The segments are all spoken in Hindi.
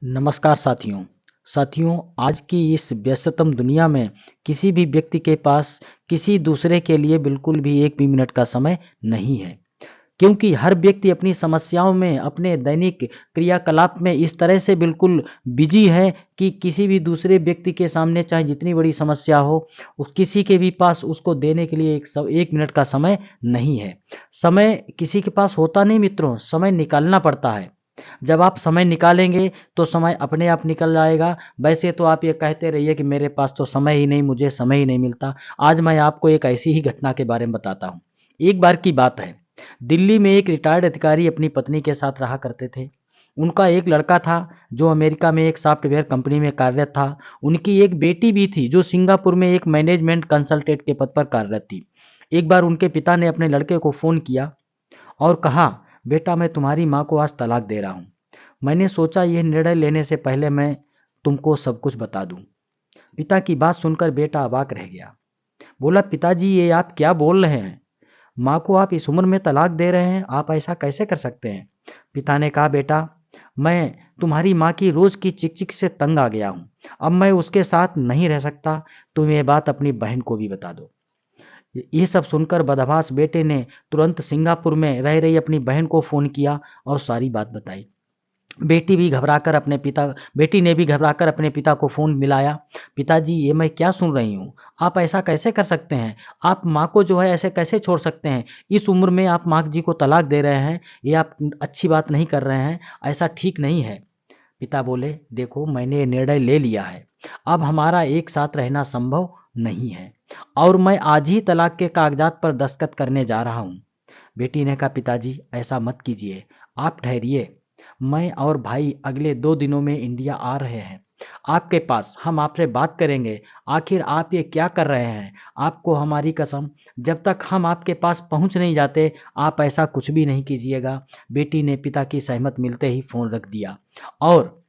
नमस्कार साथियों। आज की इस व्यस्ततम दुनिया में किसी भी व्यक्ति के पास किसी दूसरे के लिए बिल्कुल भी एक भी मिनट का समय नहीं है, क्योंकि हर व्यक्ति अपनी समस्याओं में, अपने दैनिक क्रियाकलाप में इस तरह से बिल्कुल बिजी है कि किसी भी दूसरे व्यक्ति के सामने चाहे जितनी बड़ी समस्या हो, उस किसी के भी पास उसको देने के लिए एक मिनट का समय नहीं है। समय किसी के पास होता नहीं मित्रों, समय निकालना पड़ता है। जब आप समय निकालेंगे तो समय अपने आप निकल जाएगा। वैसे तो आप ये कहते रहिए कि मेरे पास तो समय ही नहीं, मुझे समय ही नहीं मिलता। आज मैं आपको एक ऐसी ही घटना के बारे में बताता हूँ। एक बार की बात है, दिल्ली में एक रिटायर्ड अधिकारी अपनी पत्नी के साथ रहा करते थे। उनका एक लड़का था जो अमेरिका में एक सॉफ्टवेयर कंपनी में कार्यरत था। उनकी एक बेटी भी थी जो सिंगापुर में एक मैनेजमेंट कंसल्टेंट के पद पर कार्यरत थी। एक बार उनके पिता ने अपने लड़के को फ़ोन किया और कहा, बेटा मैं तुम्हारी माँ को आज तलाक दे रहा हूँ। मैंने सोचा यह निर्णय लेने से पहले मैं तुमको सब कुछ बता दूं। पिता की बात सुनकर बेटा अवाक रह गया। बोला, पिताजी ये आप क्या बोल रहे हैं? माँ को आप इस उम्र में तलाक दे रहे हैं, आप ऐसा कैसे कर सकते हैं? पिता ने कहा, बेटा मैं तुम्हारी माँ की रोज की चिक चिक से तंग आ गया हूँ। अब मैं उसके साथ नहीं रह सकता। तुम ये बात अपनी बहन को भी बता दो। ये सब सुनकर बदमाश बेटे ने तुरंत सिंगापुर में रह रही अपनी बहन को फोन किया और सारी बात बताई। बेटी ने भी घबराकर अपने पिता को फ़ोन मिलाया। पिताजी ये मैं क्या सुन रही हूँ? आप ऐसा कैसे कर सकते हैं? आप माँ को जो है ऐसे कैसे छोड़ सकते हैं? इस उम्र में आप माँ जी को तलाक दे रहे हैं, ये आप अच्छी बात नहीं कर रहे हैं, ऐसा ठीक नहीं है। पिता बोले, देखो मैंने ये निर्णय ले लिया है, अब हमारा एक साथ रहना संभव नहीं है और मैं आज ही तलाक के कागजात पर दस्तखत करने जा रहा हूँ। बेटी ने कहा, पिताजी ऐसा मत कीजिए, आप ठहरिए। मैं और भाई अगले 2 दिनों में इंडिया आ रहे हैं आपके पास, हम आपसे बात करेंगे। आखिर आप ये क्या कर रहे हैं? आपको हमारी कसम, जब तक हम आपके पास पहुंच नहीं जाते आप ऐसा कुछ भी नहीं कीजिएगा। बेटी ने पिता की सहमत मिलते ही फोन रख दिया और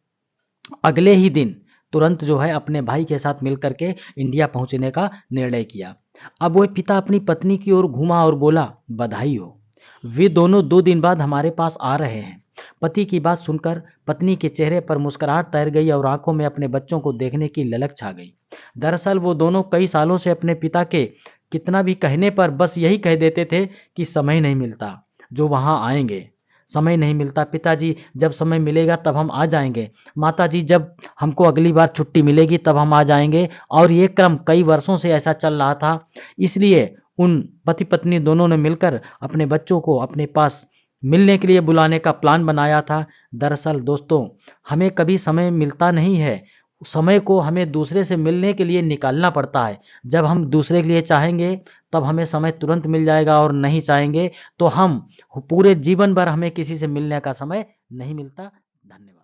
अगले ही दिन तुरंत जो है अपने भाई के साथ मिल करके इंडिया पहुंचने का निर्णय किया। अब वो पिता अपनी पत्नी की ओर घूमा और बोला, बधाई हो, वे दोनों 2 दिन बाद हमारे पास आ रहे हैं। पति की बात सुनकर पत्नी के चेहरे पर मुस्कुराहट तैर गई और आंखों में अपने बच्चों को देखने की ललक छा गई। दरअसल वो दोनों कई सालों से अपने पिता के कितना भी कहने पर बस यही कह देते थे कि समय नहीं मिलता, जो वहां आएंगे। समय नहीं मिलता पिताजी, जब समय मिलेगा तब हम आ जाएंगे। माताजी, जब हमको अगली बार छुट्टी मिलेगी तब हम आ जाएंगे। और ये क्रम कई वर्षों से ऐसा चल रहा था। इसलिए उन पति पत्नी दोनों ने मिलकर अपने बच्चों को अपने पास मिलने के लिए बुलाने का प्लान बनाया था। दरअसल दोस्तों, हमें कभी समय मिलता नहीं है, समय को हमें दूसरे से मिलने के लिए निकालना पड़ता है। जब हम दूसरे के लिए चाहेंगे तब हमें समय तुरंत मिल जाएगा और नहीं चाहेंगे तो हम पूरे जीवन भर हमें किसी से मिलने का समय नहीं मिलता। धन्यवाद।